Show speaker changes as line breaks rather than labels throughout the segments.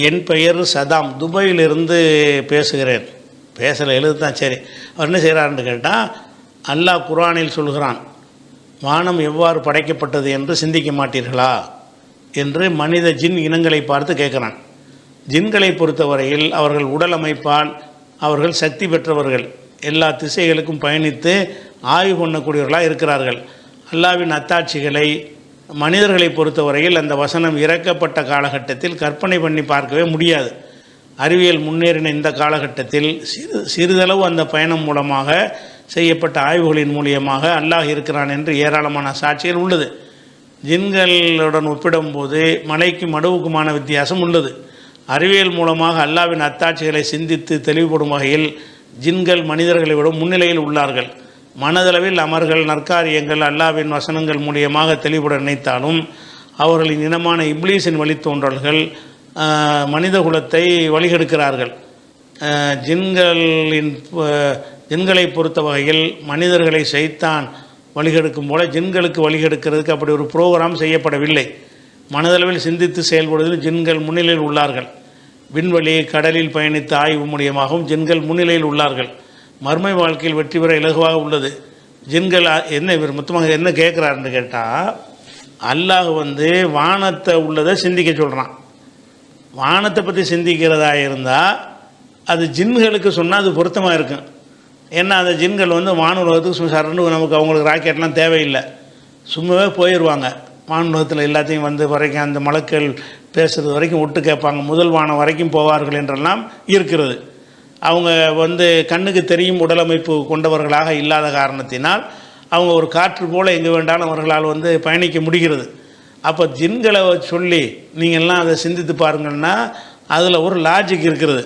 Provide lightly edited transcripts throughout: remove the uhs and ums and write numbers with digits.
என் பெயர் சதாம், துபாயிலிருந்து பேசுகிறேன். பேசலை, எழுது தான். சரி, அவர் என்ன செய்கிறாருன்னு கேட்டால், அல்லாஹ் குர்ஆனில் சொல்கிறான், வானம் எவ்வாறு படைக்கப்பட்டது என்று சிந்திக்க மாட்டீர்களா என்று மனித ஜின் இனங்களை பார்த்து கேட்குறான். ஜின்களை பொறுத்தவரையில் அவர்கள் உடல் அமைப்பால் அவர்கள் சக்தி பெற்றவர்கள், எல்லா திசைகளுக்கும் பயணித்து ஆய்வு பண்ணக்கூடியவர்களாக இருக்கிறார்கள். அல்லாஹ்வின் அத்தாட்சிகளை மனிதர்களை பொறுத்தவரையில் அந்த வசனம் இறக்கப்பட்ட காலகட்டத்தில் கற்பனை பண்ணி பார்க்கவே முடியாது. அறிவியல் முன்னேறின இந்த காலகட்டத்தில் சிறிதளவு அந்த பயணம் மூலமாக செய்யப்பட்ட ஆய்வுகளின் மூலியமாக அல்லாஹ் இருக்கிறான் என்று ஏராளமான சாட்சிகள் உள்ளது. ஜின்களுடன் ஒப்பிடும்போது மலைக்கும் மடுவுக்குமான வித்தியாசம் உள்ளது. அறிவியல் மூலமாக அல்லாஹ்வின் அத்தாட்சிகளை சிந்தித்து தெளிவுபடும் வகையில் ஜின்கள் மனிதர்களை விட முன்னிலையில் உள்ளார்கள். மனதளவில் அமர்கள் நற்காரியங்கள் அல்லாஹ்வின் வசனங்கள் மூலியமாக தெளிவுபட நினைத்தாலும் அவர்களின் இனமான இப்லீஸின் வழித்தோன்றல்கள் மனித குலத்தை வழிகெடுக்கிறார்கள். ஜின்களை பொறுத்த வகையில் மனிதர்களை சைத்தான் வழிகெடுக்கும் போல ஜின்களுக்கு வழிகெடுக்கிறதுக்கு அப்படி ஒரு ப்ரோக்ராம் செய்யப்படவில்லை. மனதளவில் சிந்தித்து செயல்படுவதில் ஜின்கள் முன்னிலையில் உள்ளார்கள். விண்வெளி கடலில் பயணித்த ஆய்வு மூலியமாகவும் ஜின்கள் முன்னிலையில் உள்ளார்கள். மர்மை வாழ்க்கையில் வெற்றி பெற இலகுவாக உள்ளது. ஜின்கள் என்ன இவர் மொத்தமாக என்ன கேட்குறாருன்னு கேட்டால், அல்லாஹ் வானத்தை உள்ளதை சிந்திக்க சொல்கிறான். வானத்தை பற்றி சிந்திக்கிறதா இருந்தால் அது ஜின்களுக்கு சொன்னால் அது பொருத்தமாக இருக்கும். ஏன்னா அந்த ஜின்கள் வானுலகத்துக்கு சரண்டு நமக்கு அவங்களுக்கு ராக்கெட்லாம் தேவையில்லை, சும்மாவே போயிடுவாங்க. வானுலகத்தில் எல்லாத்தையும் வரைக்கும் அந்த மலக்கள் பேசுகிறது வரைக்கும் ஒட்டு கேட்பாங்க, முதல் வானம் வரைக்கும் போவார்கள் என்றெல்லாம் இருக்கிறது. அவங்க கண்ணுக்கு தெரியும் உடலமைப்பு கொண்டவர்களாக இல்லாத காரணத்தினால் அவங்க ஒரு காற்று போல் எங்கே வேண்டாலும் அவர்களால் பயணிக்க முடிகிறது. அப்போ ஜின்களை சொல்லி நீங்கள்லாம் அதை சிந்தித்து பாருங்கன்னா அதில் ஒரு லாஜிக் இருக்கிறது.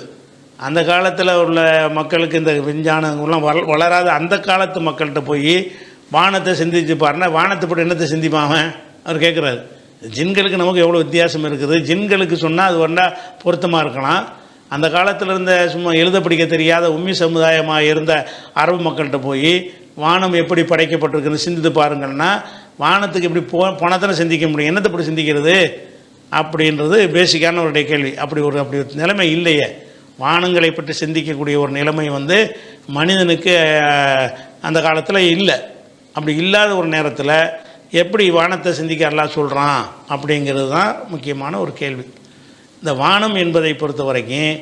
அந்த காலத்தில் உள்ள மக்களுக்கு இந்த விஞ்ஞானங்கள்லாம் வளராத அந்த காலத்து மக்கள்கிட்ட போய் வானத்தை சிந்திச்சு பாருன்னா வானத்தை போட்டு என்னத்தை சிந்திப்பாங்க அவர் கேட்குறாரு. ஜின்களுக்கு நமக்கு எவ்வளோ வித்தியாசம் இருக்குது. ஜின்களுக்கு சொன்னால் அது வந்தால் பொருத்தமாக இருக்கலாம். அந்த காலத்தில் இருந்த சும்மா எழுத படிக்க தெரியாத உம்மி சமுதாயமாக இருந்த அரபு மக்கள்கிட்ட போய் வானம் எப்படி படைக்கப்பட்டிருக்குன்னு சிந்தித்து பாருங்கன்னா வானத்துக்கு இப்படி பணத்தை சிந்திக்க முடியும், என்னத்தை இப்படி சிந்திக்கிறது அப்படின்றது பேசிக்கான ஒரு கேள்வி. அப்படி ஒரு நிலைமை இல்லையே. வானங்களை பற்றி சிந்திக்கக்கூடிய ஒரு நிலைமை மனிதனுக்கு அந்த காலத்தில் இல்லை. அப்படி இல்லாத ஒரு நேரத்தில் எப்படி வானத்தை சிந்திக்க அல்லாஹ் சொல்கிறான் அப்படிங்கிறது தான் முக்கியமான ஒரு கேள்வி. இந்த வானம் என்பதை பொறுத்த வரைக்கும்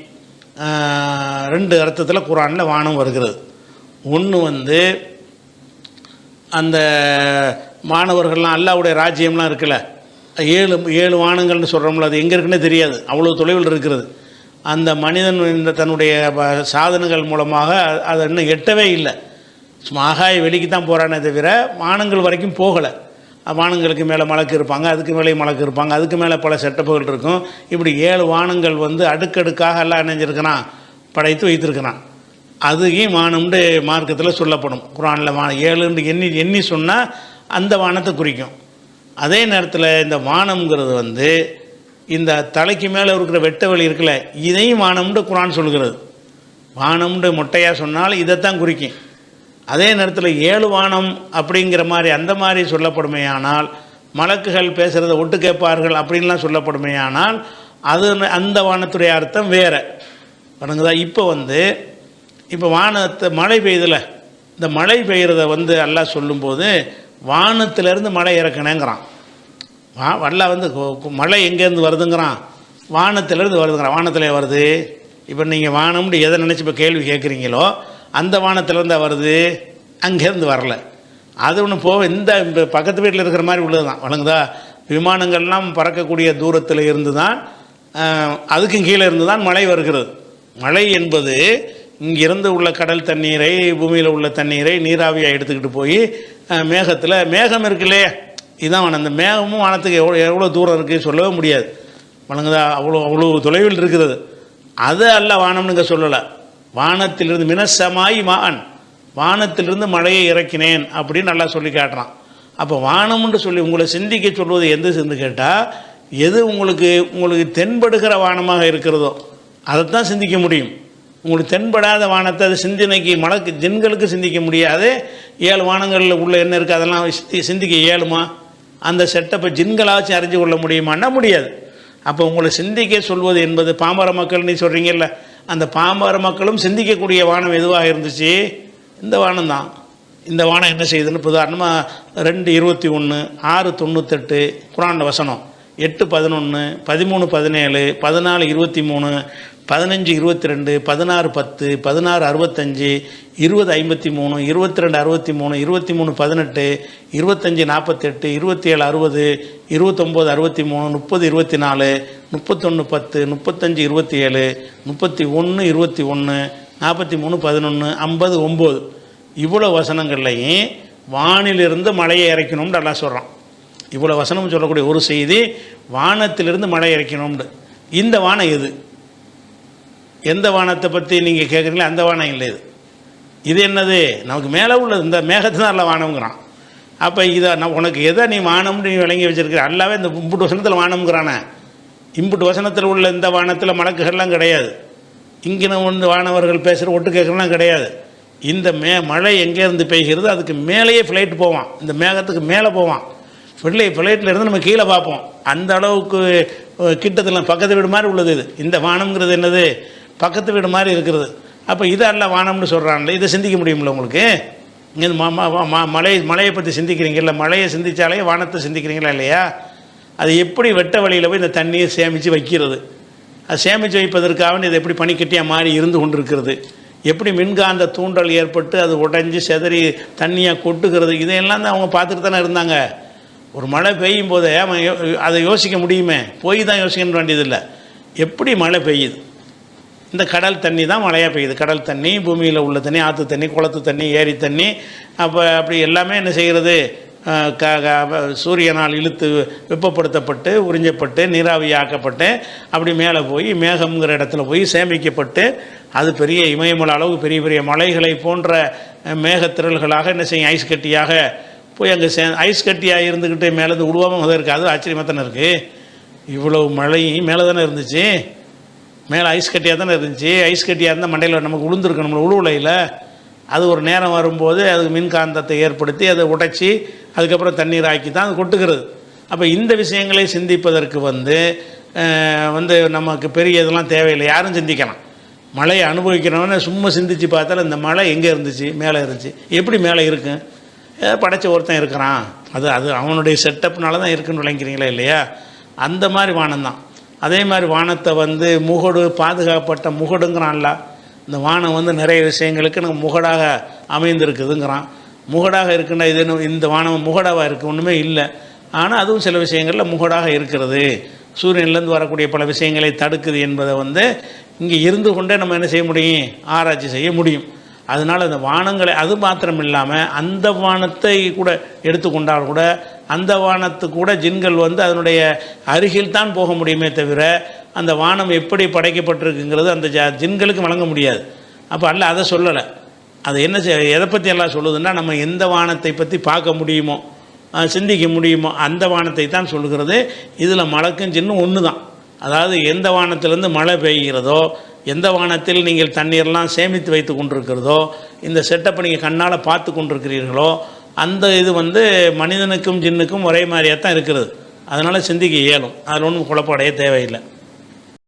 ரெண்டு அர்த்தத்தில் குர்ஆனில் வானம் வருகிறது. ஒன்று அந்த மாணவர்கள்லாம் அல்லாஹ்வுடைய ராஜ்யம்லாம் இருக்குல்ல, 7 வானங்கள்னு சொல்கிறோம்ல, அது எங்கே இருக்குன்னே தெரியாது, அவ்வளோ தொலைவில் இருக்கிறது. அந்த மனிதன் இந்த தன்னுடைய சாதனங்கள் மூலமாக அதை இன்னும் எட்டவே இல்லை. சும்மா ஆகாய வெளிக்கு தான் போகிறானே தவிர வானங்கள் வரைக்கும் போகலை. வானங்களுக்கு மேலே மலக்கு இருப்பாங்க, அதுக்கு மேலே மலக்கு இருப்பாங்க, அதுக்கு மேலே பல செட்டப்புகள் இருக்கும். இப்படி 7 வானங்கள் அடுக்கடுக்காக எல்லாம் இணைஞ்சிருக்கிறான், படைத்து வைத்திருக்கிறான். அதுவும் வானம்னு மார்க்கத்தில் சொல்லப்படும். குர்ஆனில் 7 எண்ணி சொன்னால் அந்த வானத்தை குறிக்கும். அதே நேரத்தில் இந்த வானம்ங்கிறது இந்த தலைக்கு மேலே இருக்கிற வெட்ட வழி இருக்குல்ல, இதையும் வானம்னு குர்ஆன் சொல்கிறது. வானம்னு மொட்டையாக சொன்னால் இதைத்தான் குறிக்கும். அதே நேரத்தில் 7 வானம் அப்படிங்கிற மாதிரி அந்த மாதிரி சொல்லப்படுமையானால், மலக்குகள் பேசுகிறத ஒட்டு கேட்பார்கள் அப்படின்லாம் சொல்லப்படுமையானால் அது அந்த வானத்துடைய அர்த்தம் வேறு வணங்குதா. இப்போ வானத்தை மழை பெய்யுதில்ல, இந்த மழை பெய்கிறத அல்லாஹ் சொல்லும்போது வானத்திலேருந்து மழை இறக்கணுங்கிறான். மழை எங்கேருந்து வருதுங்கிறான், வானத்திலேருந்து வருதுங்கிறான். வானத்திலே வருது. இப்போ நீங்கள் வானம்னு எதை நினச்சி இப்போ கேள்வி கேட்குறீங்களோ அந்த வானத்திலேருந்து வருது, அங்கேருந்து வரல. அது ஒன்று இந்த பக்கத்து வீட்டில் இருக்கிற மாதிரி உள்ளது தான் வழங்குதா. விமானங்கள்லாம் பறக்கக்கூடிய தூரத்தில் இருந்து தான், அதுக்கும் கீழே இருந்து தான் மழை வருகிறது. மழை என்பது இங்கிருந்து உள்ள கடல் தண்ணீரை, பூமியில் உள்ள தண்ணீரை நீராவியாக எடுத்துக்கிட்டு போய் மேகத்தில், மேகம் இருக்குல்லே இதுதான் அந்த மேகமும் வானத்துக்கு எவ்வளோ தூரம் இருக்குது சொல்லவே முடியாது வழங்குதா. அவ்வளோ தொலைவில் இருக்கிறது. அது அல்ல வானம்னுங்க சொல்லலை. வானத்திலிருந்து மினசமாய் மான், வானத்திலிருந்து மழையை இறக்கினேன் அப்படின்னு நல்லா சொல்லி காட்டுறான். அப்போ வானம்னு சொல்லி உங்களை சிந்திக்க சொல்வது எந்த கேட்டால், எது உங்களுக்கு தென்படுகிற வானமாக இருக்கிறதோ அதைத்தான் சிந்திக்க முடியும். உங்களுக்கு தென்படாத வானத்தை அது சிந்தனைக்கு மலக்கு ஜின்களுக்கு சிந்திக்க முடியாது. 7 வானங்களில் உள்ள என்ன இருக்குது அதெல்லாம் சிந்திக்க இயலுமா? அந்த செட்டப்பை ஜின்களாச்சும் அறிஞ்சு கொள்ள முடியுமான்னா முடியாது. அப்போ உங்களை சிந்திக்க சொல்வது என்பது பாமர மக்கள் நீ சொல்கிறீங்கல்ல, அந்த பாமர மக்களும் சிந்திக்கக்கூடிய வானம் எதுவாக இருந்துச்சு? இந்த வானம் தான். இந்த வானம் என்ன செய்யுதுன்னு உதாரணமாக 2:21, 6:98 குர்ஆன் வசனம், 8:11, 13:17, 14:23, 15:22, 16:10, 16:65, 20:53, 22:63, 23:18, 25:48, 27:60, 29:63, 30:24, 31:10, 35:27, 31:21, 43:11, 50:9 இவ்வளோ வசனங்கள்லையும் வானிலிருந்து மழையை இறக்கணும்னு அல்லாஹ் சொல்கிறான். இவ்வளோ வசனம் சொல்லக்கூடிய ஒரு செய்தி, வானத்திலிருந்து மழை இறக்கணும்னு. இந்த வானம் எது? எந்த வானத்தை பற்றி நீங்கள் கேட்குறீங்களோ அந்த வானம் இல்லை. இது என்னது? நமக்கு மேலே உள்ளது. இந்த மேகத்தை தான் அல்ல வானம்ங்கிறான். அப்போ இதை உனக்கு எதை நீ வானம்னு நீ விளங்கி வச்சுருக்கிற? அல்லாவே இந்த இம்புட்டு வசனத்தில் வானம்ங்கிறானே. இம்புட்டு வசனத்தில் உள்ள இந்த வானத்தில் மலக்குகள்லாம் கிடையாது. இங்கே ஒன்று வானவர்கள் பேசுகிற ஒட்டு கேட்குறலாம் கிடையாது. இந்த மழை எங்கேருந்து பெய்கிறது அதுக்கு மேலேயே ஃப்ளைட் போவான், இந்த மேகத்துக்கு மேலே போவான். ஃப்ளைட்டில் இருந்து நம்ம கீழே பார்ப்போம். அந்த அளவுக்கு கிட்டத்தில் பக்கத்து வீடு மாதிரி உள்ளது இது. இந்த வானம்ங்கிறது என்னது? பக்கத்து வீடு மாதிரி இருக்கிறது. அப்போ இதை அல்ல வானம்னு சொல்கிறான்ல, இதை சிந்திக்க முடியுமில்ல உங்களுக்கு? இங்கே மழையை பற்றி சிந்திக்கிறீங்கல்ல, மழையை சிந்தித்தாலே வானத்தை சிந்திக்கிறீங்களா இல்லையா? அது எப்படி வெட்ட வழியில் போய் இந்த தண்ணியை சேமித்து வைக்கிறது, அது சேமித்து வைப்பதற்காக இது எப்படி பனிக்கட்டியாக மாறி இருந்து கொண்டிருக்கிறது, எப்படி மின்காந்த தூண்டல் ஏற்பட்டு அது உடைஞ்சி செதறி தண்ணியாக கொட்டுகிறது, இதையெல்லாம் தான் அவங்க பார்த்துட்டு தானே இருந்தாங்க. ஒரு மழை பெய்யும் போதே அதை யோசிக்க முடியுமே? போய் தான் யோசிக்க வேண்டியதில்லை. எப்படி மழை பெய்யுது? இந்த கடல் தண்ணி தான் மழையாக பெய்யுது. கடல் தண்ணி, பூமியில் உள்ள தண்ணி, ஆற்று தண்ணி, குளத்து தண்ணி, ஏரி தண்ணி, அப்படி எல்லாமே என்ன செய்கிறது? சூரியனால் இழுத்து வெப்பப்படுத்தப்பட்டு உறிஞ்சப்பட்டு நீராவியாக்கப்பட்டு அப்படி மேலே போய் மேகம்ங்கிற இடத்துல போய் சேமிக்கப்பட்டு அது பெரிய இமயமலை அளவுக்கு பெரிய பெரிய மலைகளை போன்ற மேகத்திரல்களாக என்ன செய்யும்? ஐஸ் கட்டியாக போய் அங்கே ஐஸ் கட்டியாக இருந்துக்கிட்டு மேலேருந்து உருவாமல் தான் இருக்குது. அது ஆச்சரியமாக தானே இருக்குது. இவ்வளவு மழையும் மேலே தானே இருந்துச்சு, மேலே ஐஸ் கட்டியாக தானே இருந்துச்சு. ஐஸ் கட்டியாக இருந்தால் மண்டையில் நமக்கு உளுந்துருக்கு, நம்மளை உழுவுலையில். அது ஒரு நேரம் வரும்போது அதுக்கு மின்காந்தத்தை ஏற்படுத்தி அதை உடைச்சி அதுக்கப்புறம் தண்ணீர் ஆக்கி தான் அது கொட்டுகிறது. அப்போ இந்த விஷயங்களை சிந்திப்பதற்கு நமக்கு பெரிய இதெல்லாம் தேவையில்லை. யாரும் சிந்திக்கலாம். மழையை அனுபவிக்கிறவன சும்மா சிந்தித்து பார்த்தாலும் இந்த மழை எங்கே இருந்துச்சு? மேலே இருந்துச்சு. எப்படி மேலே இருக்கும்? ஏதோ படைச்ச ஒருத்தன் இருக்கிறான், அது அவனுடைய செட்டப்னால தான் இருக்குன்னு விளங்கிறீங்களா இல்லையா? அந்த மாதிரி வானம் தான். அதே மாதிரி வானத்தை முகடு, பாதுகாப்பட்ட முகடுங்கிறான்ல. இந்த வானம் நிறைய விஷயங்களுக்கு நமக்கு முகடாக அமைந்திருக்குதுங்கிறான். முகடாக இருக்குன்னா இது இந்த வானம் முகடாவாக இருக்குது? ஒன்றுமே இல்லை. ஆனால் அதுவும் சில விஷயங்களில் முகடாக இருக்கிறது. சூரியன்லேருந்து வரக்கூடிய பல விஷயங்களை தடுக்குது என்பதை இங்கே இருந்து கொண்டே நம்ம என்ன செய்ய முடியும்? ஆராய்ச்சி செய்ய முடியும். அதனால் அந்த வானங்களை அது மாத்திரம் இல்லாமல் அந்த வானத்தை கூட எடுத்துக்கொண்டால் கூட அந்த வானத்துக்கு கூட ஜின்கள் அதனுடைய அருகில் தான் போக முடியுமே தவிர அந்த வானம் எப்படி படைக்கப்பட்டிருக்குங்கிறது அந்த ஜின்களுக்கு வழங்க முடியாது. அப்போ அல்ல அதை சொல்லலை. அது என்ன எதை பற்றி எல்லாம் சொல்லுதுன்னா, நம்ம எந்த வானத்தை பற்றி பார்க்க முடியுமோ சிந்திக்க முடியுமோ அந்த வானத்தை தான் சொல்லுகிறது. இதில் மலக்கும் ஜின்னும் ஒன்று தான். அதாவது எந்த வானத்திலேருந்து மழை பெய்கிறதோ, எந்த வானத்தில் நீங்கள் தண்ணீர்லாம் சேமித்து வைத்து கொண்டிருக்கிறதோ, இந்த செட்டப்பை நீங்கள் கண்ணால் பார்த்து கொண்டிருக்கிறீர்களோ, அந்த இது மனிதனுக்கும் ஜின்னுக்கும் ஒரே மாதிரியாக தான் இருக்கிறது. அதனால் சிந்திக்க இயலும். அதில் ஒன்றும் குழப்பம் அடைய தேவையில்லை.